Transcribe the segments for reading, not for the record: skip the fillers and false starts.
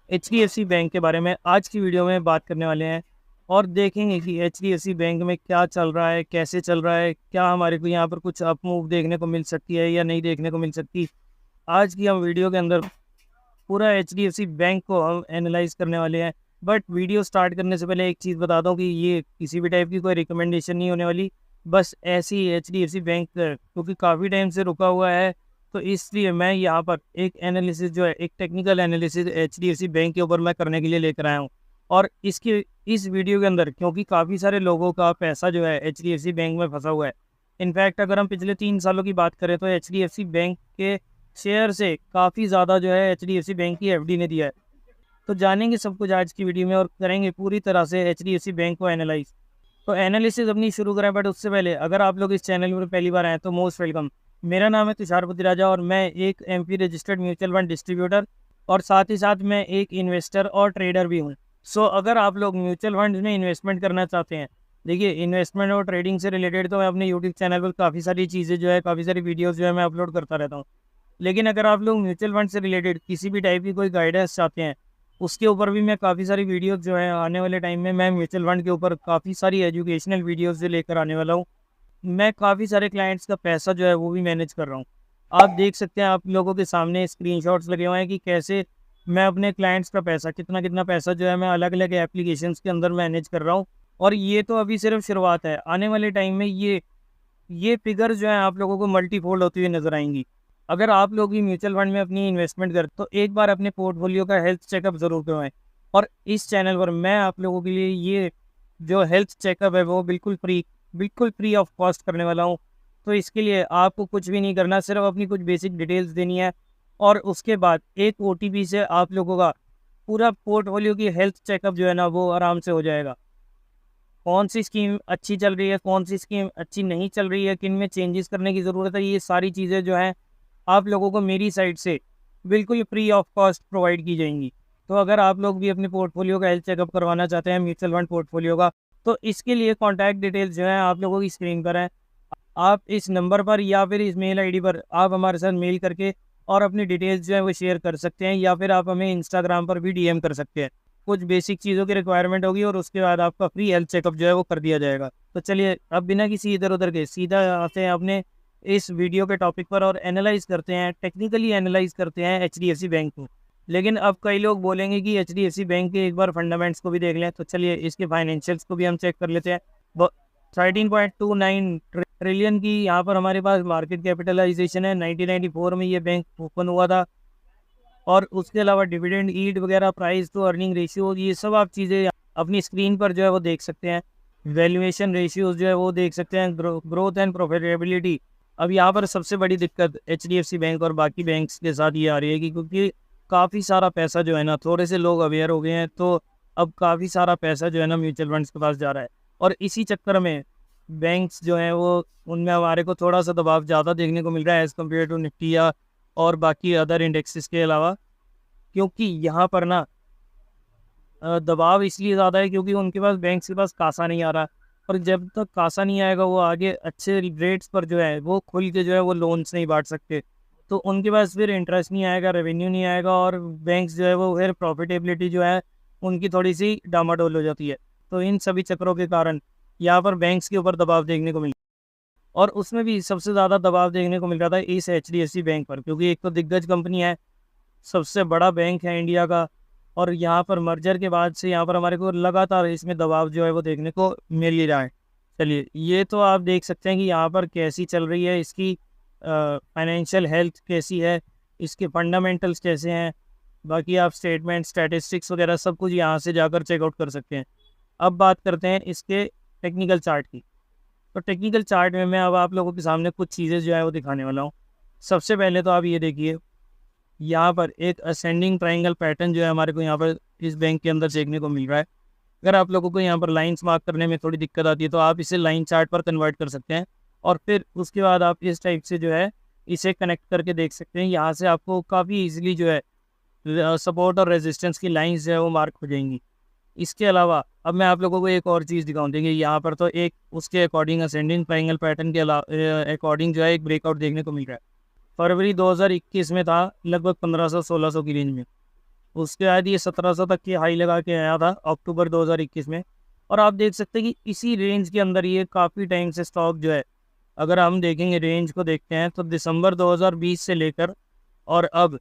HDFC bank के बारे में आज की वीडियो में बात करने वाले हैं और देखेंगे कि HDFC बैंक में क्या चल रहा है, कैसे चल रहा है, क्या हमारे को यहाँ पर कुछ अप मूव देखने को मिल सकती है या नहीं देखने को मिल सकती। आज की हम वीडियो के अंदर पूरा HDFC बैंक को हम एनालाइज करने वाले हैं। बट वीडियो स्टार्ट करने से पहले एक चीज़ बता दूं कि ये किसी भी टाइप की कोई रिकमेंडेशन नहीं होने वाली। बस ऐसी ही HDFC बैंक क्योंकि काफ़ी टाइम से रुका हुआ है, तो इसलिए मैं यहाँ पर एक एनालिसिस जो है, एक टेक्निकल एनालिसिस HDFC बैंक के ऊपर मैं करने के लिए लेकर आया हूँ। और इस वीडियो के अंदर क्योंकि काफ़ी सारे लोगों का पैसा जो है HDFC बैंक में फंसा हुआ है। इनफैक्ट अगर हम पिछले 3 सालों की बात करें तो HDFC बैंक के शेयर से काफ़ी ज़्यादा जो है HDFC बैंक की FD ने दिया है। तो जानेंगे सब कुछ आज की वीडियो में और करेंगे पूरी तरह से HDFC बैंक को एनालाइज। तो एनालिसिस अपनी शुरू करें, बट उससे पहले अगर आप लोग इस चैनल पर पहली बार आए तो मोस्ट वेलकम। मेरा नाम है तुषार राजा और मैं एक MP registered mutual fund distributor और साथ ही साथ मैं एक इन्वेस्टर और ट्रेडर भी हूँ। सो अगर आप लोग म्यूचुअल फंड में इन्वेस्टमेंट करना चाहते हैं, देखिए इन्वेस्टमेंट और ट्रेडिंग से रिलेटेड तो मैं अपने यूट्यूब चैनल पर काफ़ी सारी चीज़ें जो है, काफ़ी सारी वीडियोज़ जो है मैं अपलोड करता रहता हूँ। लेकिन अगर आप लोग म्यूचुअल फंड से रिलेटेड किसी भी टाइप की कोई गाइडेंस चाहते हैं, उसके ऊपर भी मैं काफ़ी सारी वीडियोस जो है आने वाले टाइम में मैं म्यूचुअल फंड के ऊपर काफ़ी सारी एजुकेशनल वीडियोस जो लेकर आने वाला हूँ। मैं काफ़ी सारे क्लाइंट्स का पैसा जो है वो भी मैनेज कर रहा हूँ। आप देख सकते हैं, आप लोगों के सामने स्क्रीनशॉट्स लगे हुए हैं कि कैसे मैं अपने क्लाइंट्स का पैसा, कितना कितना पैसा जो है मैं अलग अलग एप्लीकेशंस के अंदर मैनेज कर रहा हूँ। और ये तो अभी सिर्फ शुरुआत है, आने वाले टाइम में ये फिगर जो है आप लोगों को मल्टीफोल्ड होती हुई नजर आएंगी। अगर आप लोग भी म्यूचुअल फंड में अपनी इन्वेस्टमेंट करते तो एक बार अपने पोर्टफोलियो का हेल्थ चेकअप ज़रूर करवाएं। और इस चैनल पर मैं आप लोगों के लिए ये जो हेल्थ चेकअप है वो बिल्कुल फ्री ऑफ कॉस्ट करने वाला हूँ। तो इसके लिए आपको कुछ भी नहीं करना, सिर्फ अपनी कुछ बेसिक डिटेल्स देनी है और उसके बाद एक OTP से आप लोगों का पूरा पोर्टफोलियो की हेल्थ चेकअप जो है ना वो आराम से हो जाएगा। कौन सी स्कीम अच्छी चल रही है, कौन सी स्कीम अच्छी नहीं चल रही है, किन में चेंजेस करने की ज़रूरत है, ये सारी चीज़ें जो हैं आप लोगों को मेरी साइड से बिल्कुल फ्री ऑफ कॉस्ट प्रोवाइड की जाएंगी। तो अगर आप लोग भी अपने पोर्टफोलियो का हेल्थ चेकअप करवाना चाहते हैं, म्यूचुअल फंड पोर्टफोलियो का, तो इसके लिए कॉन्टैक्ट डिटेल्स जो है आप लोगों की स्क्रीन पर है। आप इस नंबर पर या फिर इस मेल ID पर आप हमारे साथ मेल करके और अपनी डिटेल्स जो है वो शेयर कर सकते हैं, या फिर आप हमें इंस्टाग्राम पर भी DM कर सकते हैं। कुछ बेसिक चीज़ों की रिक्वायरमेंट होगी और उसके बाद आपका फ्री हेल्थ चेकअप जो है वो कर दिया जाएगा। तो चलिए अब बिना किसी इधर उधर के सीधा आते हैं अपने इस वीडियो के टॉपिक पर और एनालाइज करते हैं, टेक्निकली एनालाइज करते हैं HDFC बैंक को। लेकिन अब कई लोग बोलेंगे कि HDFC बैंक के एक बार फंडामेंट्स को भी देख लें, तो चलिए इसके फाइनेंशियल्स को भी हम चेक कर लेते हैं। 13.29 ट्रिलियन की यहाँ पर हमारे पास मार्केट कैपिटलाइजेशन है। 1994 में ये बैंक ओपन हुआ था। और उसके अलावा डिविडेंड यील्ड वगैरह, प्राइस टू अर्निंग रेशियो, ये सब आप चीज़ें अपनी स्क्रीन पर जो है वो देख सकते हैं। वैल्यूएशन रेशियोज जो है वो देख सकते हैं। Growth and profitability. अब यहाँ पर सबसे बड़ी दिक्कत HDFC बैंक और बाकी बैंक्स के साथ ये आ रही है कि क्योंकि काफ़ी सारा पैसा जो है ना, थोड़े से लोग अवेयर हो गए हैं, तो अब काफ़ी सारा पैसा जो है ना म्यूचुअल फंड्स के पास जा रहा है। और इसी चक्कर में बैंक्स जो हैं वो, उनमें हमारे को थोड़ा सा दबाव ज़्यादा देखने को मिल रहा है एज़ कम्पेयर टू निफ्टी या और बाकी अदर इंडेक्सेस के अलावा। क्योंकि यहाँ पर ना दबाव इसलिए ज़्यादा है क्योंकि उनके पास, बैंक्स के पास कासा नहीं आ रहा। और जब तक कासा नहीं आएगा वो आगे अच्छे रेट्स पर जो है वो खुल के जो है वो लोन्स नहीं बांट सकते। तो उनके पास फिर इंटरेस्ट नहीं आएगा, रेवेन्यू नहीं आएगा और बैंक्स जो है वो फिर प्रॉफिटेबिलिटी जो है उनकी थोड़ी सी डामाडोल हो जाती है। तो इन सभी चक्रों के कारण यहाँ पर बैंक्स के ऊपर दबाव देखने को मिल, और उसमें भी सबसे ज़्यादा दबाव देखने को मिल रहा था इस HDFC बैंक पर, क्योंकि एक तो दिग्गज कंपनी है, सबसे बड़ा बैंक है इंडिया का। और यहाँ पर मर्जर के बाद से यहाँ पर हमारे को लगातार इसमें दबाव जो है वो देखने को मिल ही रहा है। चलिए ये तो आप देख सकते हैं कि यहाँ पर कैसी चल रही है इसकी फाइनेंशियल हेल्थ, कैसी है, इसके फंडामेंटल्स कैसे हैं। बाकी आप स्टेटमेंट, स्टैटिस्टिक्स वगैरह सब कुछ यहाँ से जाकर चेकआउट कर सकते हैं। अब बात करते हैं इसके टेक्निकल चार्ट की। तो टेक्निकल चार्ट में मैं अब आप लोगों के सामने कुछ चीज़ें जो है वो दिखाने वाला हूँ। सबसे पहले तो आप ये देखिए, यहाँ पर एक असेंडिंग ट्रायंगल पैटर्न जो है हमारे को यहाँ पर इस बैंक के अंदर देखने को मिल रहा है। अगर आप लोगों को यहाँ पर लाइंस मार्क करने में थोड़ी दिक्कत आती है तो आप इसे लाइन चार्ट पर कन्वर्ट कर सकते हैं और फिर उसके बाद आप इस टाइप से जो है इसे कनेक्ट करके देख सकते हैं। यहाँ से आपको काफ़ी ईजिली जो है सपोर्ट और रेजिस्टेंस की लाइंस जो है वो मार्क हो जाएंगी। इसके अलावा अब मैं आप लोगों को एक और चीज़ दिखाऊँ, देखिए यहाँ पर तो एक उसके अकॉर्डिंग असेंडिंग ट्रायंगल पैटर्न के अकॉर्डिंग जो है एक ब्रेकआउट देखने को मिल रहा है। फरवरी 2021 में था लगभग 1500-1600 की रेंज में। उसके बाद ये 1700 तक की हाई लगा के आया था अक्टूबर 2021 में। और आप देख सकते हैं कि इसी रेंज के अंदर ये काफ़ी टाइम से स्टॉक जो है, अगर हम देखेंगे रेंज को देखते हैं तो दिसंबर 2020 से लेकर और अब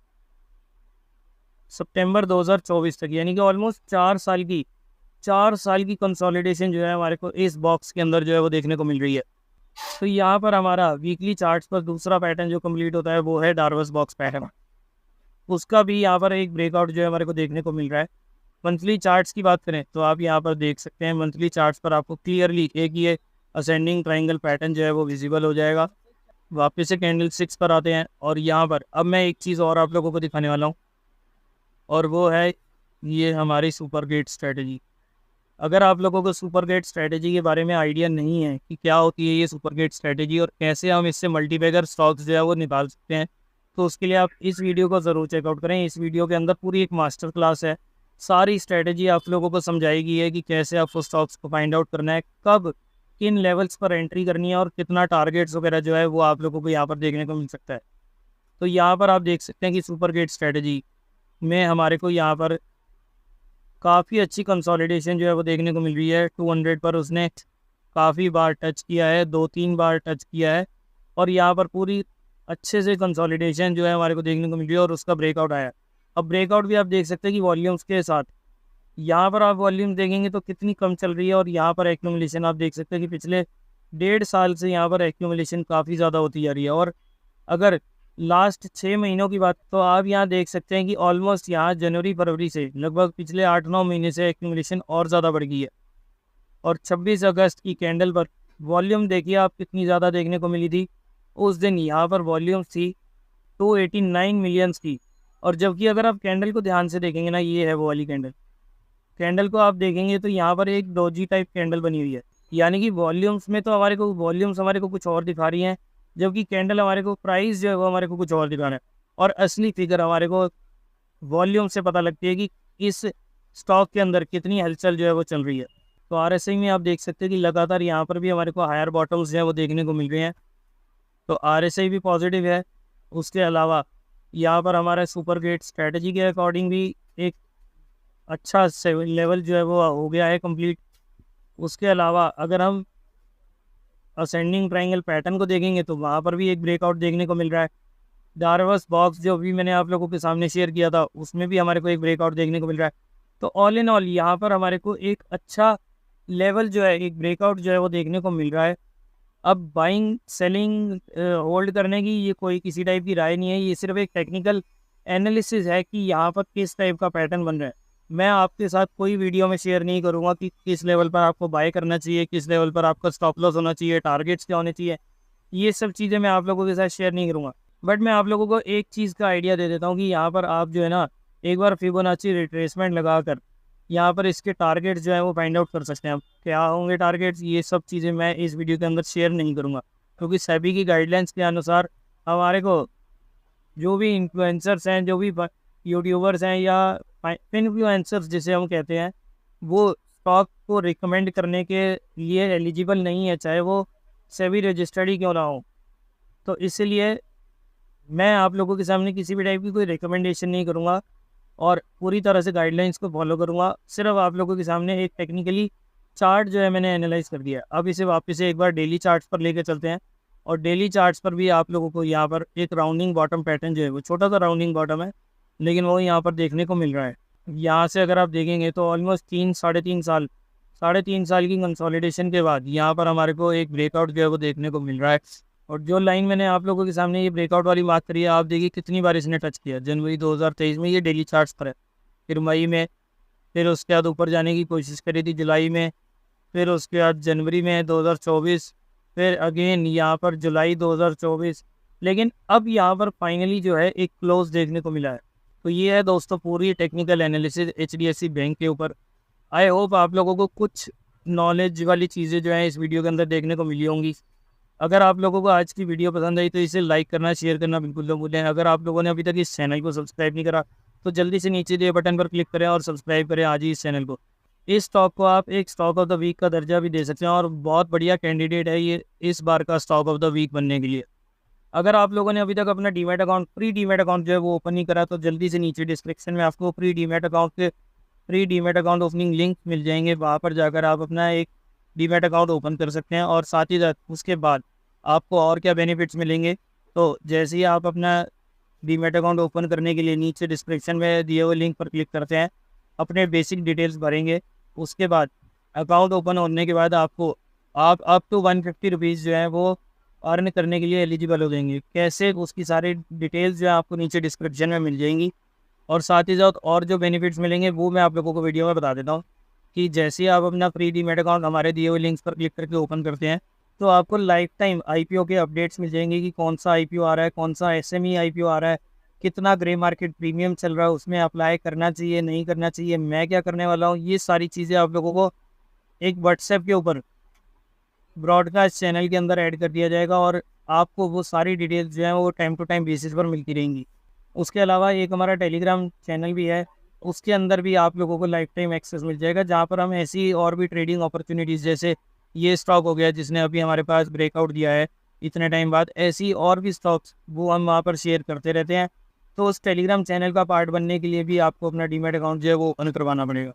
सितंबर 2024 तक, यानी कि ऑलमोस्ट 4 साल की कंसोलिडेशन जो है हमारे को इस बॉक्स के अंदर जो है वो देखने को मिल रही है। तो यहाँ पर हमारा वीकली चार्ट्स पर दूसरा पैटर्न जो कंप्लीट होता है वो है डार्वस बॉक्स पैटर्न। उसका भी यहाँ पर एक ब्रेकआउट जो है हमारे को देखने को मिल रहा है। मंथली चार्ट्स की बात करें तो आप यहाँ पर देख सकते हैं मंथली चार्ट्स पर आपको क्लियरली एक ये असेंडिंग ट्राइंगल पैटर्न जो है वो विजिबल हो जाएगा। वापस से कैंडल 6 पर आते हैं और यहाँ पर अब मैं एक चीज़ और आप लोगों को दिखाने वाला हूँ, और वो है ये हमारी सुपर गेट स्ट्रेटजी। अगर आप लोगों को सुपर गेट स्ट्रेटजी के बारे में आइडिया नहीं है कि क्या होती है ये सुपर गेट स्ट्रेटजी और कैसे हम इससे मल्टीबैगर स्टॉक्स जो है वो निकाल सकते हैं, तो उसके लिए आप इस वीडियो को ज़रूर चेकआउट करें। इस वीडियो के अंदर पूरी एक मास्टर क्लास है, सारी स्ट्रेटजी आप लोगों को समझाएगी है कि कैसे आपको स्टॉक्स को फाइंड आउट करना है, कब किन लेवल्स पर एंट्री करनी है और कितना टारगेट्स वगैरह जो है वो आप लोगों को यहाँ पर देखने को मिल सकता है। तो यहाँ पर आप देख सकते हैं कि सुपर गेट स्ट्रेटजी में हमारे को यहाँ पर काफ़ी अच्छी कंसोलिडेशन जो है वो देखने को मिल रही है। 200 पर उसने काफ़ी बार टच किया है, 2-3 बार टच किया है, और यहाँ पर पूरी अच्छे से कंसोलिडेशन जो है हमारे को देखने को मिल रही है और उसका ब्रेकआउट आया। अब ब्रेकआउट भी आप देख सकते हैं कि वॉल्यूम्स के साथ, यहाँ पर आप वॉल्यूम देखेंगे तो कितनी कम चल रही है, और यहाँ पर एक्यूमुलेशन आप देख सकते हैं कि पिछले 1.5 साल से यहाँ पर एक्यूमुलेशन काफ़ी ज़्यादा होती जा रही है। और अगर लास्ट 6 महीनों की बात तो आप यहाँ देख सकते हैं कि ऑलमोस्ट यहाँ जनवरी फरवरी से लगभग पिछले 8-9 महीने से एक्यूमुलेशन और ज़्यादा बढ़ गई है। और 26 अगस्त की कैंडल पर वॉल्यूम देखिए आप कितनी ज़्यादा देखने को मिली थी। उस दिन यहाँ पर वॉल्यूम थी 289 मिलियंस की, और जबकि अगर आप कैंडल को ध्यान से देखेंगे ना, ये है वो वाली कैंडल को आप देखेंगे तो यहाँ पर एक डोजी टाइप कैंडल बनी हुई है, यानी कि वॉल्यूम्स में तो वॉल्यूम्स हमारे को कुछ और दिखा रही हैं, जबकि कैंडल हमारे को प्राइस जो है वो हमारे को कुछ और दिखा रहा है। और असली फिगर हमारे को वॉल्यूम से पता लगती है कि इस स्टॉक के अंदर कितनी हलचल जो है वो चल रही है। तो आरएसआई में आप देख सकते हैं कि लगातार यहाँ पर भी हमारे को हायर बॉटम्स जो है वो देखने को मिल रहे हैं, तो आरएसआई भी पॉजिटिव है। उसके अलावा यहाँ पर हमारा सुपर गेट स्ट्रेटजी के अकॉर्डिंग भी एक अच्छा लेवल जो है वो हो गया है कंप्लीट। उसके अलावा अगर हम असेंडिंग ट्रायंगल पैटर्न को देखेंगे तो वहाँ पर भी एक ब्रेकआउट देखने को मिल रहा है। डार्वस बॉक्स जो भी मैंने आप लोगों के सामने शेयर किया था उसमें भी हमारे को एक ब्रेकआउट देखने को मिल रहा है। तो ऑल इन ऑल यहाँ पर हमारे को एक अच्छा लेवल जो है, एक ब्रेकआउट जो है वो देखने को मिल रहा है। अब बाइंग सेलिंग होल्ड करने की ये कोई किसी टाइप की राय नहीं है, ये सिर्फ एक टेक्निकल एनालिसिस है कि यहाँ पर किस टाइप का पैटर्न बन रहा है। मैं आपके साथ कोई वीडियो में शेयर नहीं करूँगा कि किस लेवल पर आपको बाय करना चाहिए, किस लेवल पर आपका स्टॉप लॉस होना चाहिए, टारगेट्स क्या होने चाहिए, ये सब चीज़ें मैं आप लोगों के साथ शेयर नहीं करूँगा। बट मैं आप लोगों को एक चीज़ का आइडिया दे देता हूँ कि यहाँ पर आप जो है ना, एक बार फिबोनाची रिट्रेसमेंट लगा कर यहाँ पर इसके टारगेट्स जो है वो फाइंड आउट कर सकते हैं। आप क्या होंगे टारगेट्स, ये सब चीज़ें मैं इस वीडियो के अंदर शेयर नहीं करूँगा, क्योंकि सेबी की गाइडलाइंस के अनुसार हमारे को जो भी इन्फ्लुएंसर्स हैं, जो भी यूट्यूबर्स हैं या इन्फ्लुएंसर्स जिसे हम कहते हैं, वो स्टॉक को रिकमेंड करने के लिए एलिजिबल नहीं है, चाहे वो सेबी रजिस्टर्ड ही क्यों ना हो। तो इसलिए मैं आप लोगों के सामने किसी भी टाइप की कोई रिकमेंडेशन नहीं करूँगा और पूरी तरह से गाइडलाइंस को फॉलो करूँगा। सिर्फ आप लोगों के सामने एक टेक्निकली चार्ट जो है मैंने एनालाइज कर दिया। अब इसे वापस से एक बार डेली चार्ट्स पर लेकर चलते हैं, और डेली चार्ट्स पर भी आप लोगों को यहाँ पर एक राउंडिंग बॉटम पैटर्न जो है वो छोटा सा राउंडिंग बॉटम है, लेकिन वो यहाँ पर देखने को मिल रहा है। यहाँ से अगर आप देखेंगे तो ऑलमोस्ट 3-3.5 साल की कंसोलिडेशन के बाद यहाँ पर हमारे को एक ब्रेकआउट जो है वो देखने को मिल रहा है। और जो लाइन मैंने आप लोगों के सामने ये ब्रेकआउट वाली बात करी है, आप देखिए कितनी बार इसने टच किया। जनवरी 2023 में ये डेली चार्ट्स पर है, फिर मई में, फिर उसके बाद ऊपर जाने की कोशिश करी थी जुलाई में, फिर उसके बाद जनवरी में 2024, फिर अगेन यहाँ पर जुलाई 2024, लेकिन अब यहाँ पर फाइनली जो है एक क्लोज देखने को मिला है। तो ये है दोस्तों पूरी टेक्निकल एनालिसिस HDFC बैंक के ऊपर। आई होप आप लोगों को कुछ नॉलेज वाली चीज़ें जो है इस वीडियो के अंदर देखने को मिली होंगी। अगर आप लोगों को आज की वीडियो पसंद आई तो इसे लाइक करना, शेयर करना बिल्कुल ना भूलें। अगर आप लोगों ने अभी तक इस चैनल को सब्सक्राइब नहीं करा तो जल्दी से नीचे दिए बटन पर क्लिक करें और सब्सक्राइब करें आज ही इस चैनल को। इस स्टॉक को आप एक स्टॉक ऑफ द वीक का दर्जा भी दे सकते हैं और बहुत बढ़िया कैंडिडेट है ये इस बार का स्टॉक ऑफ द वीक बनने के लिए। अगर आप लोगों ने अभी तक अपना demat account free demat account जो है वो ओपन नहीं करा तो जल्दी से नीचे डिस्क्रिप्शन में आपको free demat account opening link मिल जाएंगे। वहाँ पर जाकर आप अपना एक डीमैट अकाउंट ओपन कर सकते हैं। और साथ ही साथ उसके बाद आपको और क्या बेनिफिट्स मिलेंगे, तो जैसे ही आप अपना डीमैट अकाउंट ओपन करने के लिए नीचे डिस्क्रिप्शन में दिए हुए लिंक पर क्लिक करते हैं, अपने बेसिक डिटेल्स भरेंगे। उसके बाद अकाउंट ओपन होने के बाद आपको आप अप टू 150 रुपीज़ जो है वो अर्न करने के लिए एलिजिबल हो जाएंगे। कैसे, उसकी सारी डिटेल्स जो है आपको नीचे डिस्क्रिप्शन में मिल जाएंगी। और साथ ही साथ और जो बेनिफिट्स मिलेंगे वो मैं आप लोगों को वीडियो में बता देता हूँ कि जैसे ही आप अपना फ्री डीमैट अकाउंट हमारे दिए हुए लिंक्स पर क्लिक करके ओपन करते हैं, तो आपको लाइफ टाइम आईपीओ के अपडेट्स मिल जाएंगे कि कौन सा आईपीओ आ रहा है, कौन सा एसएमई आईपीओ आ रहा है, कितना ग्रे मार्केट प्रीमियम चल रहा है, उसमें अप्लाई करना चाहिए नहीं करना चाहिए, मैं क्या करने वाला हूँ, ये सारी चीज़ें आप लोगों को एक व्हाट्सएप के ऊपर ब्रॉडकास्ट चैनल के अंदर ऐड कर दिया जाएगा और आपको वो सारी डिटेल्स जो हैं वो टाइम टू टाइम बेसिस पर मिलती रहेंगी। उसके अलावा एक हमारा टेलीग्राम चैनल भी है, उसके अंदर भी आप लोगों को लाइफ टाइम एक्सेस मिल जाएगा, जहाँ पर हम ऐसी और भी ट्रेडिंग अपॉर्चुनिटीज़, जैसे ये स्टॉक हो गया जिसने अभी हमारे पास ब्रेकआउट दिया है इतने टाइम बाद, ऐसी और भी स्टॉक्स वो हम वहाँ पर शेयर करते रहते हैं। तो उस टेलीग्राम चैनल का पार्ट बनने के लिए भी आपको अपना डीमैट अकाउंट जो है वो ओपन करवाना पड़ेगा।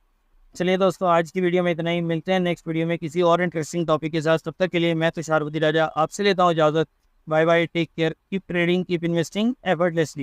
चलिए दोस्तों, आज की वीडियो में इतना ही। मिलते हैं नेक्स्ट वीडियो में किसी और इंटरेस्टिंग टॉपिक के साथ। तब तक के लिए मैं तुषार राजा आपसे लेता हूँ इजाज़त। Bye bye, take care, keep trading, keep investing effortlessly.